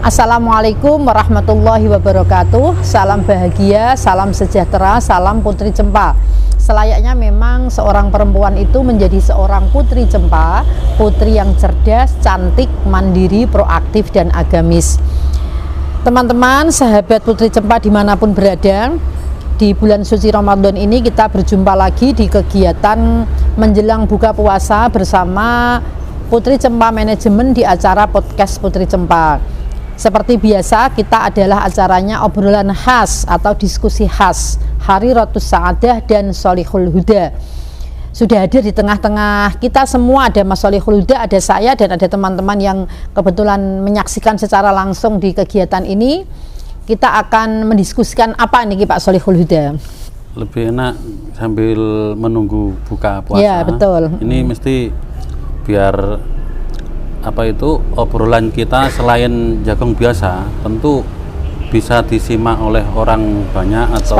Assalamualaikum warahmatullahi wabarakatuh. Salam bahagia, salam sejahtera, salam Putri Cempa. Selayaknya memang seorang perempuan itu menjadi seorang Putri Cempa, putri yang cerdas, cantik, mandiri, proaktif, dan agamis. Teman-teman, sahabat Putri Cempa dimanapun berada, di bulan suci Ramadan ini kita berjumpa lagi di kegiatan menjelang buka puasa bersama Putri Cempa Manajemen di acara podcast Putri Cempa. Seperti biasa, kita adalah acaranya obrolan khas atau diskusi khas Hari Rotus Sa'adah dan Sholihul Huda. Sudah hadir di tengah-tengah kita semua, ada Mas Sholihul Huda, ada saya, dan ada teman-teman yang kebetulan menyaksikan secara langsung di kegiatan ini. Kita akan mendiskusikan apa nih Pak Sholihul Huda? Lebih enak sambil menunggu buka puasa. Ya, betul. Ini mesti biar obrolan kita selain jagung biasa tentu bisa disimak oleh orang banyak atau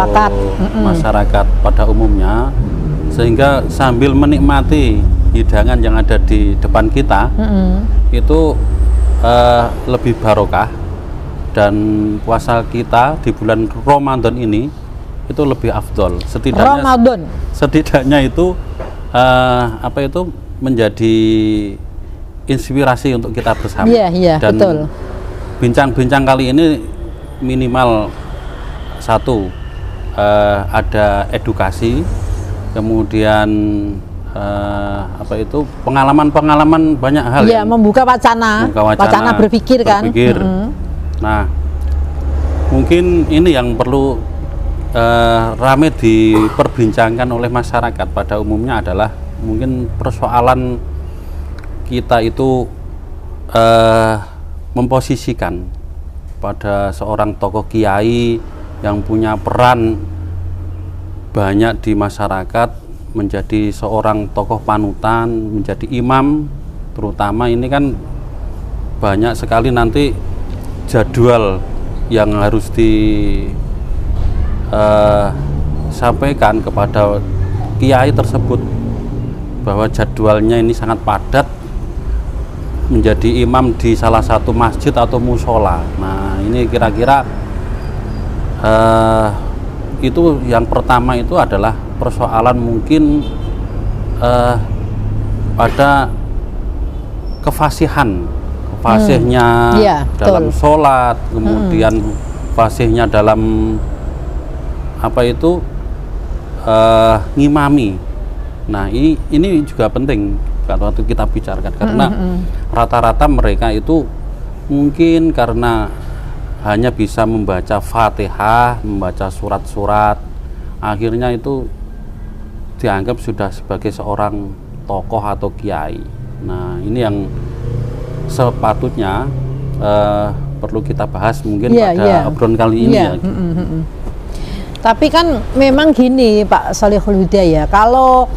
masyarakat pada umumnya, sehingga sambil menikmati hidangan yang ada di depan kita itu lebih barokah, dan puasa kita di bulan Ramadan ini itu lebih afdol. Setidaknya itu menjadi inspirasi untuk kita bersama. Dan betul. Bincang-bincang kali ini minimal satu, ada edukasi, kemudian pengalaman banyak hal. Membuka wacana berpikir kan. Nah, mungkin ini yang perlu ramai diperbincangkan oleh masyarakat pada umumnya adalah mungkin persoalan kita itu memposisikan pada seorang tokoh kiai yang punya peran banyak di masyarakat, menjadi seorang tokoh panutan, menjadi imam. Terutama ini kan banyak sekali nanti jadwal yang harus disampaikan kepada kiai tersebut, bahwa jadwalnya ini sangat padat, menjadi imam di salah satu masjid atau musola. Nah, ini kira-kira itu yang pertama itu adalah persoalan mungkin pada kefasihnya dalam sholat, kemudian fasihnya dalam ngimami. Nah, ini juga penting kalau waktu kita bicarakan, karena rata-rata mereka itu mungkin karena hanya bisa membaca Fatihah, membaca surat-surat, akhirnya itu dianggap sudah sebagai seorang tokoh atau kiai. Nah, ini yang sepatutnya perlu kita bahas mungkin pada obrolan kali ini. Tapi kan memang gini Pak Sholihul Huda ya, kalau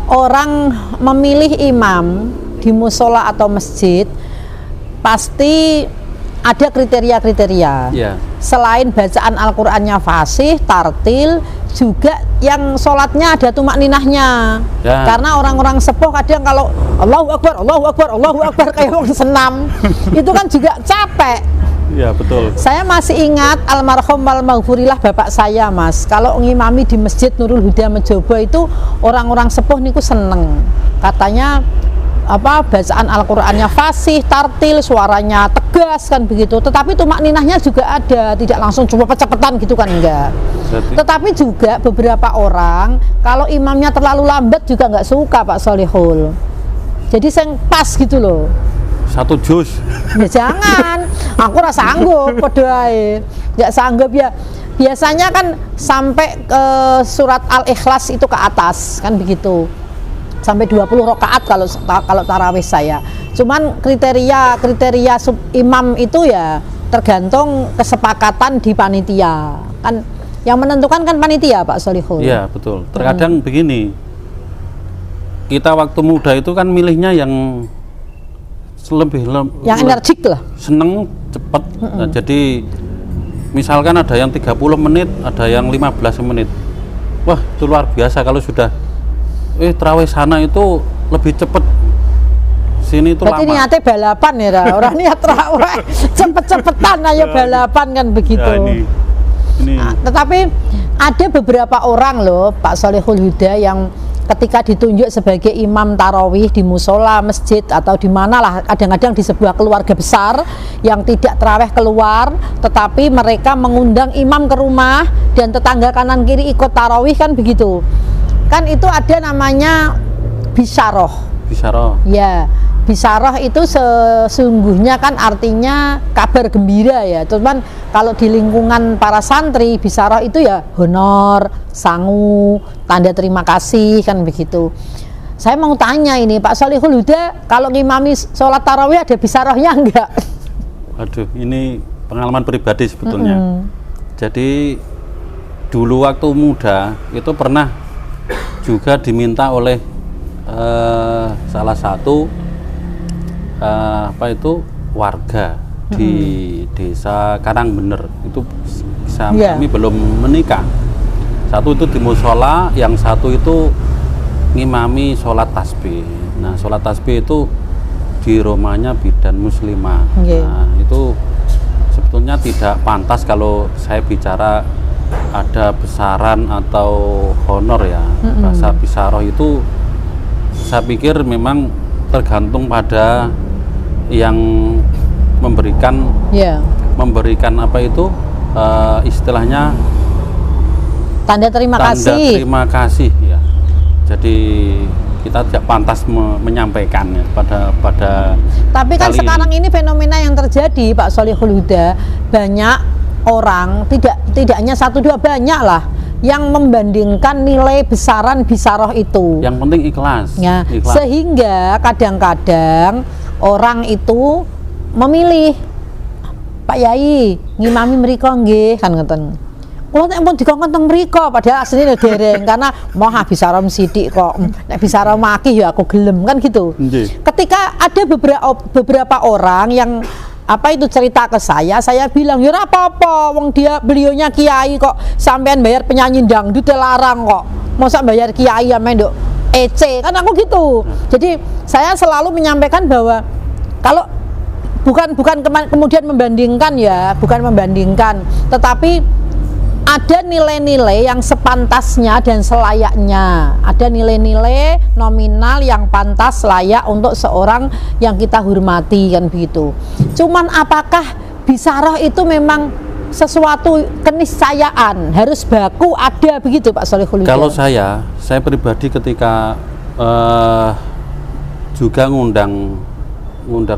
orang memilih imam di musola atau masjid pasti ada kriteria-kriteria. Selain bacaan Al-Qur'annya fasih, tartil, juga yang sholatnya ada tumak ninahnya. Karena orang-orang sepuh kadang kalau Allahu Akbar, Allahu Akbar, Allahu Akbar kayak orang senam itu kan juga capek. Ya, betul. Saya masih ingat almarhum walmaghfurillah bapak saya, Mas. Kalau ngimami di Masjid Nurul Huda Mejobo itu orang-orang sepuh niku seneng. Katanya bacaan Al-Qur'annya fasih, tartil, suaranya tegas kan begitu. Tetapi tumak ninahnya juga ada, tidak langsung cuma cepet-cepetan gitu kan, enggak. Tetapi juga beberapa orang kalau imamnya terlalu lambat juga enggak suka Pak Sholihul. Jadi saya pas gitu loh. Satu juz. Ya jangan, aku rasa sanggup, podoai, nggak sanggup ya. Biasanya kan sampai ke surat Al-Ikhlas itu ke atas, kan begitu. Sampai 20 rakaat kalau tarawih saya. Cuman kriteria imam itu ya tergantung kesepakatan di panitia. Kan yang menentukan kan panitia Pak Sholihul. Iya, betul. Terkadang begini. Kita waktu muda itu kan milihnya yang energik lah, seneng cepet. Jadi misalkan ada yang 30 menit, ada yang 15 menit, wah itu luar biasa. Kalau sudah tarawih sana itu lebih cepet sini itu berarti lama. niatnya balapan ya, Ra? Orang niat terawih cepet-cepetan ayo balapan kan begitu. Ya, ini. Nah, tetapi ada beberapa orang loh Pak Sholihul Huda yang ketika ditunjuk sebagai imam tarawih di musola, masjid atau di mana lah, kadang-kadang di sebuah keluarga besar yang tidak tarawih keluar, tetapi mereka mengundang imam ke rumah dan tetangga kanan kiri ikut tarawih kan begitu. Kan itu ada namanya bisyarah. Bisyarah. Ya, bisyarah itu sesungguhnya kan artinya kabar gembira ya. Cuman kalau di lingkungan para santri, bisyarah itu ya honor, sangu, tanda terima kasih kan begitu. Saya mau tanya ini Pak Sholihul Huda, kalau ngimami sholat tarawih ada bisyarahnya enggak? Aduh, ini pengalaman pribadi sebetulnya. Jadi dulu waktu muda itu pernah juga diminta oleh salah satu warga di desa Karangbener itu kami belum menikah. Satu itu di musola, yang satu itu ngimami sholat tasbih. Nah, sholat tasbih itu di rumahnya bidan muslimah. Nah, itu sebetulnya tidak pantas kalau saya bicara ada besaran atau honor ya. Bahasa bisyarah itu saya pikir memang tergantung pada yang memberikan apa itu istilahnya tanda terima kasih ya. Jadi kita tidak pantas menyampaikannya pada tapi kan sekarang ini fenomena yang terjadi Pak Sholihul Huda, banyak orang, tidak hanya satu dua, banyak lah yang membandingkan nilai besaran bisyarah itu. Yang penting ikhlas. Ya, ikhlas. Sehingga kadang-kadang orang itu memilih, Pak Yai ngimami mriko nggih kan ngoten. Kula nek pun dikongkon teng mriko padahal asline dereng karena mau bisyarah sithik kok. Nek bisyarah makih ya aku gelem kan gitu. Ketika ada beberapa orang yang cerita ke saya bilang ya apa-apa, wong beliaunya kiai kok, sampean bayar penyanyi dangdut larang kok, masa bayar kiai ya mendok EC kan, aku gitu. Jadi saya selalu menyampaikan bahwa kalau bukan kemudian membandingkan ya, bukan membandingkan, tetapi ada nilai-nilai yang sepantasnya dan selayaknya, ada nilai-nilai nominal yang pantas layak untuk seorang yang kita hormati kan begitu. Cuman apakah bisyarah itu memang sesuatu keniscayaan, harus baku ada begitu Pak Sholihul Huda? Kalau saya pribadi ketika juga ngundang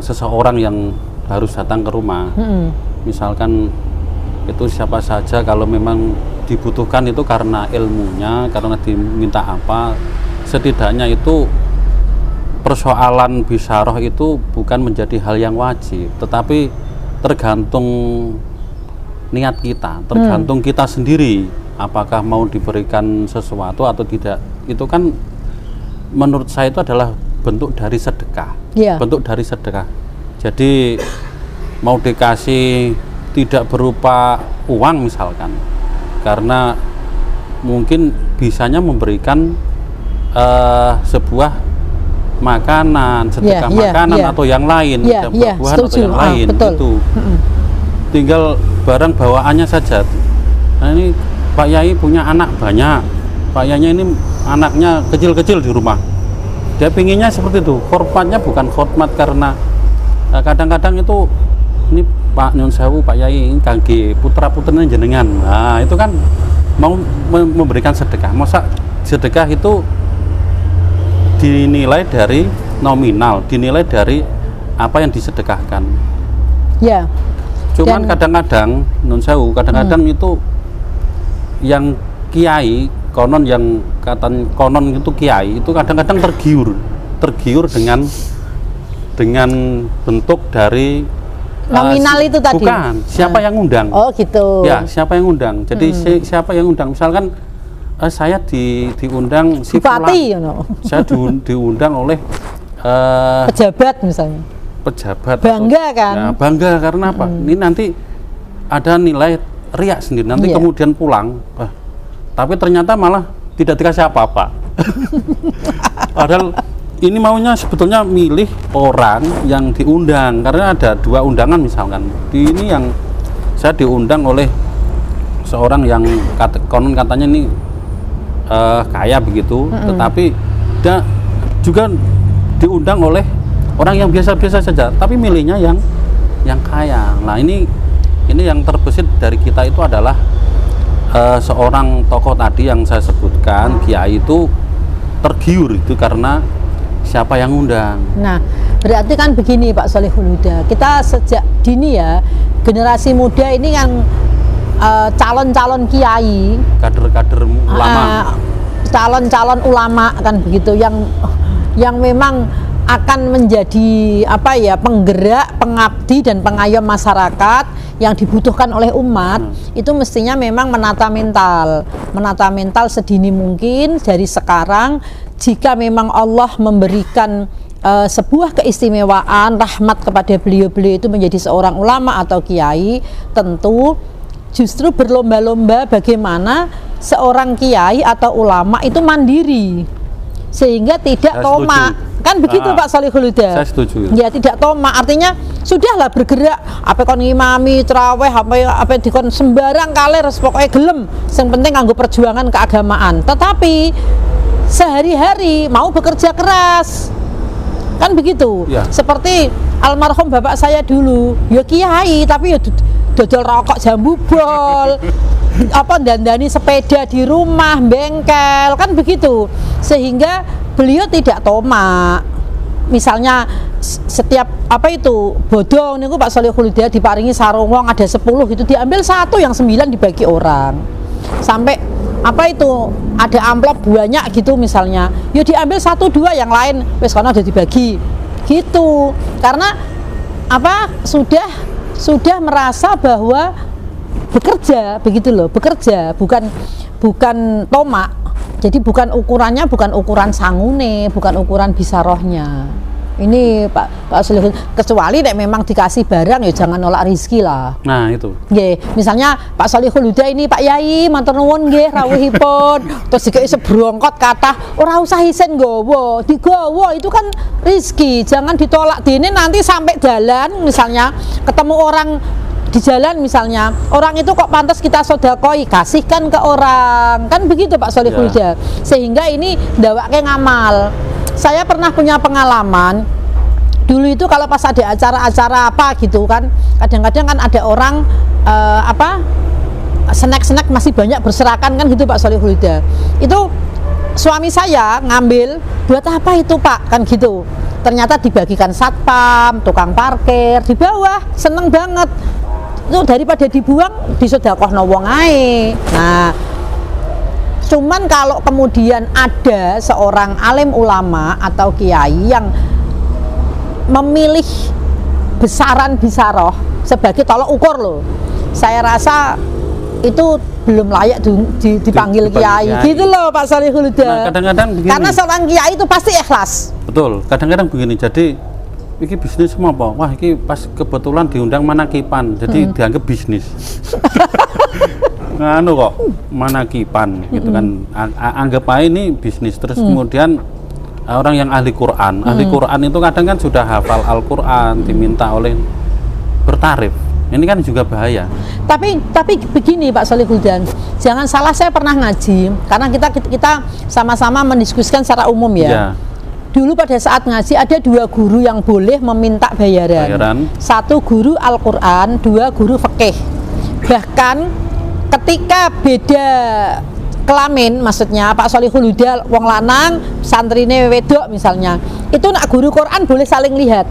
seseorang yang harus datang ke rumah, misalkan itu siapa saja, kalau memang dibutuhkan itu karena ilmunya, karena diminta apa, setidaknya itu persoalan bisyarah itu bukan menjadi hal yang wajib, tetapi tergantung niat kita, tergantung kita sendiri apakah mau diberikan sesuatu atau tidak. Itu kan menurut saya itu adalah bentuk dari sedekah, bentuk dari sedekah. Jadi mau dikasih tidak berupa uang misalkan, karena mungkin bisanya memberikan sebuah makanan, sedekah makanan atau yang lain, buah-buahan atau yang lain, itu tinggal barang bawaannya saja. Nah, ini Pak Yai punya anak banyak, Pak Yai ini anaknya kecil-kecil di rumah, dia pinginnya seperti itu. Hormatnya bukan hormat karena kadang-kadang itu ini Pak Nyun Sewu, Pak Yai kangge putra-putranya jenengan. Nah, itu kan mau memberikan sedekah. Masa sedekah itu dinilai dari nominal, dinilai dari apa yang disedekahkan. Ya. Cuman kadang-kadang Nyun Sewu, kadang-kadang itu yang kiai konon itu kiai itu kadang-kadang tergiur dengan bentuk dari nominal itu tadi. Bukan, siapa yang ngundang. Oh gitu. Ya, siapa yang ngundang. Jadi siapa yang ngundang. Misalkan saya diundang si Bupati, saya diundang oleh pejabat misalnya. Pejabat. Bangga kan? Ya, bangga karena apa? Ini nanti ada nilai riak sendiri. Nanti kemudian pulang, tapi ternyata malah tidak dikasih apa-apa. Padahal ini maunya sebetulnya milih orang yang diundang, karena ada 2 undangan misalkan. Ini yang saya diundang oleh seorang yang konon katanya ini kaya begitu, tetapi dia juga diundang oleh orang yang biasa-biasa saja, tapi milihnya yang kaya. Nah ini yang terbesit dari kita itu adalah seorang tokoh tadi yang saya sebutkan, kiai itu tergiur itu karena siapa yang undang. Nah, berarti kan begini Pak Sholihul Huda, kita sejak dini ya, generasi muda ini yang calon-calon kiai, kader-kader ulama, calon-calon ulama kan begitu, yang memang akan menjadi penggerak, pengabdi dan pengayom masyarakat yang dibutuhkan oleh umat. Itu mestinya memang menata mental sedini mungkin dari sekarang. Jika memang Allah memberikan sebuah keistimewaan rahmat kepada beliau-beliau itu menjadi seorang ulama atau kiai, tentu justru berlomba-lomba bagaimana seorang kiai atau ulama itu mandiri sehingga tidak tomak. Kan begitu Pak Sholihul Huda. Saya setuju. Ya tidak tomak, artinya sudahlah bergerak, apa kon ngimami traweh, apa dikon sembarang kali res pokoknya gelem. Yang penting nganggo perjuangan keagamaan. Tetapi sehari-hari mau bekerja keras. Kan begitu. Ya. Seperti almarhum bapak saya dulu, ya kiai tapi ya dodol rokok jambu bol. Dandani sepeda di rumah, bengkel, kan begitu. Sehingga beliau tidak tomak. Misalnya setiap bodong niku Pak Sholihul Huda diparingi sarung wong ada 10 itu diambil 1, yang 9 dibagi orang. Sampai ada amplop banyak gitu misalnya, ya diambil 1, 2, yang lain wis kono udah dibagi. Gitu. Karena sudah merasa bahwa bekerja begitu loh, bekerja bukan tomak. Jadi bukan ukuran sangune, bukan ukuran bisarohnya. Ini Pak Sholihul, kecuali nek memang dikasih barang ya jangan nolak rezeki lah. Nah itu. Nggih, misalnya Pak Sholihul Huda ini Pak Yai matur nuwun nggih rawuhipun. Terus dikei sebrongkot kathah, ora usah isen nggawa, digawa itu kan rezeki, jangan ditolak. Dene nanti sampai jalan misalnya ketemu orang di jalan misalnya, orang itu kok pantas kita sodakoi, kasihkan ke orang, kan begitu Pak Sholihul Huda. Sehingga ini ndawake ngamal. Saya pernah punya pengalaman dulu itu kalau pas ada acara-acara apa gitu kan, kadang-kadang kan ada orang snack-snack masih banyak berserakan kan gitu Pak Sholihul Huda. Itu suami saya ngambil, buat apa itu Pak, kan gitu. Ternyata dibagikan satpam, tukang parkir di bawah, seneng banget. Itu daripada dibuang disedekahno wong ae. Nah, cuman kalau kemudian ada seorang alim ulama atau kiai yang memilih besaran bisaroh sebagai tolok ukur loh, saya rasa itu belum layak dipanggil kiai gitu loh Pak Sholihul Huda. Nah, kadang-kadang begini, karena seorang kiai itu pasti ikhlas. Betul, kadang-kadang begini, jadi ini bisnis semua apa? Wah, ini pas kebetulan diundang manakipan, jadi dianggap bisnis. Nganu kok manakipan gitu kan, anggap aja ini bisnis. Terus kemudian orang yang ahli Quran, ahli Quran itu kadang kan sudah hafal Al-Quran, diminta oleh bertarif. Ini kan juga bahaya. Tapi begini Pak Sholihul Huda, jangan salah, saya pernah ngaji, karena kita sama-sama mendiskusikan secara umum ya. Dulu pada saat ngaji ada 2 guru yang boleh meminta bayaran. 1 guru Al-Quran, 2 guru fikih. Bahkan ketika beda kelamin, maksudnya Pak Sholihul Huda wong lanang, santrine wedok misalnya, itu nak guru Quran boleh saling lihat.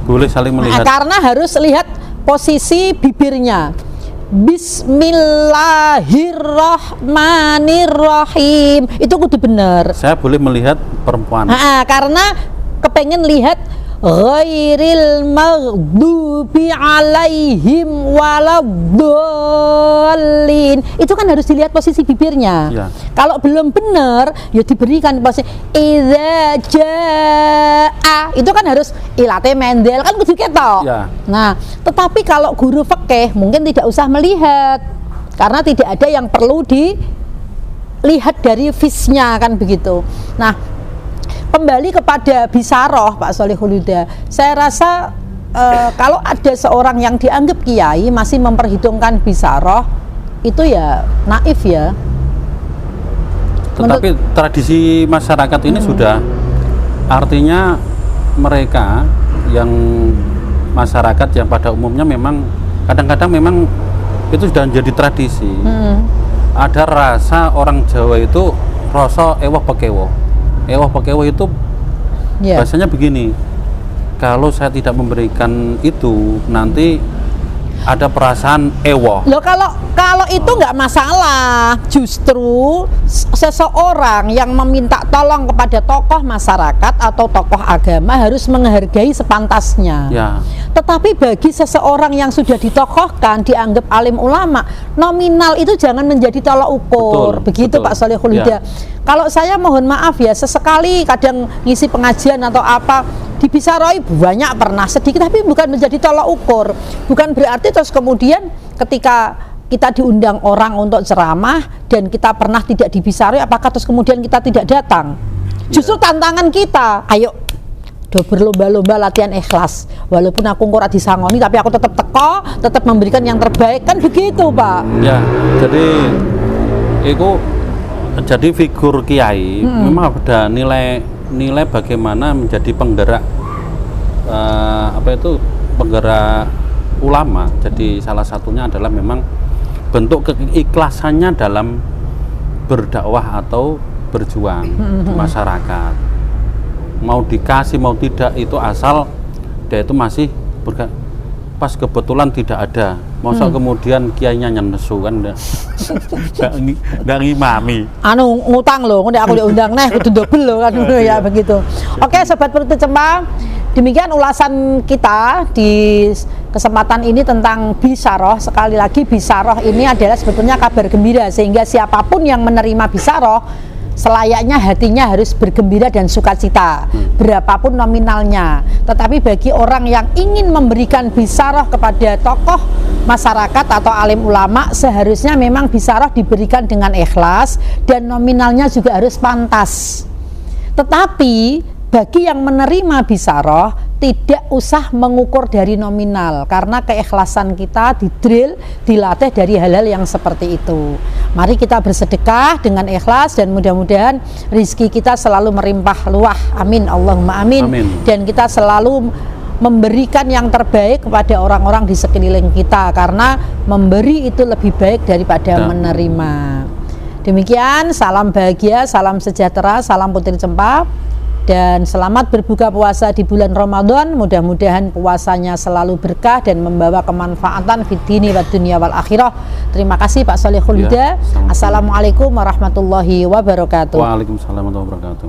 Boleh saling melihat. Karena harus lihat posisi bibirnya. Bismillahirrahmanirrahim. Itu kudu bener. Saya boleh melihat perempuan. Karena kepengen lihat ghairil maghdubi alaihim waladdallin. Itu kan harus dilihat posisi bibirnya. Ya. Kalau belum benar, ya diberikan posisi idza jaa. Itu kan harus ilate mendel kan kudu ketok. Ya. Nah, tetapi kalau guru fikih mungkin tidak usah melihat, karena tidak ada yang perlu dilihat dari visnya kan begitu. Nah, kembali kepada bisaroh Pak Sholihul Huda, saya rasa kalau ada seorang yang dianggap kiai masih memperhitungkan bisaroh, itu ya naif ya. Tetapi tradisi masyarakat ini sudah, artinya mereka yang masyarakat yang pada umumnya memang kadang-kadang memang itu sudah menjadi tradisi. Ada rasa orang Jawa itu rasa ewah pekewo. Ewah pekewo itu bahasanya begini, kalau saya tidak memberikan itu nanti ada perasaan ewoh. Loh, kalau itu nggak masalah. Justru seseorang yang meminta tolong kepada tokoh masyarakat atau tokoh agama harus menghargai sepantasnya. Ya. Tetapi bagi seseorang yang sudah ditokohkan, dianggap alim ulama, nominal itu jangan menjadi tolak ukur. Begitu Pak Sholihul Huda. Kalau saya mohon maaf ya, sesekali kadang ngisi pengajian atau apa, di Bisaroi banyak pernah sedikit, tapi bukan menjadi tolak ukur. Bukan berarti terus kemudian ketika kita diundang orang untuk ceramah dan kita pernah tidak di Bisaroi, apakah terus kemudian kita tidak datang? Justru tantangan kita, ayo do berlomba-lomba latihan ikhlas. Walaupun aku ora disangoni, tapi aku tetap teko, tetap memberikan yang terbaik, kan begitu Pak? Ya, jadi figur kiai memang ada nilai bagaimana menjadi penggerak penggerak ulama. Jadi salah satunya adalah memang bentuk keikhlasannya dalam berdakwah atau berjuang di masyarakat. Mau dikasih mau tidak itu asal dia itu masih pas kebetulan tidak ada. Masa kemudian kiainya nyenesu kan nggak ngimami. Anu ngutang loh, aku diundang kudu double loh kan ya begitu. Oke, sobat Putri Cempa, demikian ulasan kita di kesempatan ini tentang bisaroh. Sekali lagi, bisaroh ini adalah sebetulnya kabar gembira, sehingga siapapun yang menerima bisaroh selayaknya hatinya harus bergembira dan sukacita, berapapun nominalnya. Tetapi bagi orang yang ingin memberikan bisaroh kepada tokoh masyarakat atau alim ulama, seharusnya memang bisaroh diberikan dengan ikhlas dan nominalnya juga harus pantas. Tetapi bagi yang menerima bisaroh, tidak usah mengukur dari nominal, karena keikhlasan kita didrill, dilatih dari hal-hal yang seperti itu. Mari kita bersedekah dengan ikhlas dan mudah-mudahan rizki kita selalu merimpah luah. Amin, Allahumma amin. Dan kita selalu memberikan yang terbaik kepada orang-orang di sekeliling kita, karena memberi itu lebih baik daripada menerima. Demikian, salam bahagia, salam sejahtera, salam Putri Cempa. Dan selamat berbuka puasa di bulan Ramadan. Mudah-mudahan puasanya selalu berkah dan membawa kemanfaatan fid dini wad dunya wal akhirah. Terima kasih Pak Sholihul Huda. Assalamualaikum warahmatullahi wabarakatuh. Waalaikumsalam warahmatullahi wabarakatuh.